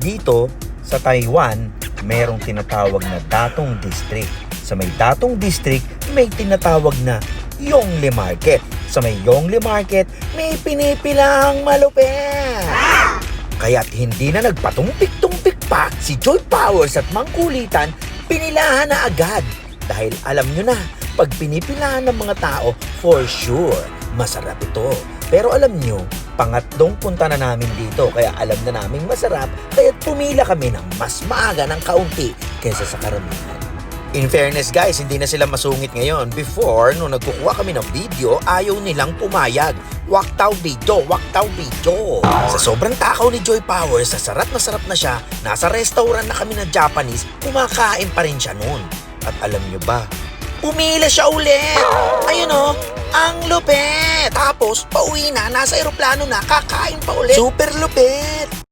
Dito sa Taiwan, merong tinatawag na Datong District. Sa may Datong District, may tinatawag na Yongle Market. Sa may Yongle Market, may pinipilahang malupit. Kaya't hindi na nagpatumpik-tumpik pa si Joy Powers at Mang Kulitan, pinilahan na agad. Dahil alam nyo na, pag pinipilahan ng mga tao, for sure, masarap ito. Pero alam nyo, pangatlong punta na namin dito, kaya alam na namin masarap, kaya pumila kami ng mas maaga ng kaunti kaysa sa karamihan. In fairness guys, hindi na sila masungit ngayon. Before, nung nagkukuha kami ng video, ayaw nilang pumayag. Waktaw video, waktaw video. Sa sobrang takaw ni Joy Powers, sa sarap na siya, nasa restaurant na kami na Japanese, kumakain pa rin siya noon. At alam nyo ba, pumila siya ulit. Ayun o, ang lupit. Tapos, pauwi na, nasa eroplano na, kakain pa ulit. Super lupit.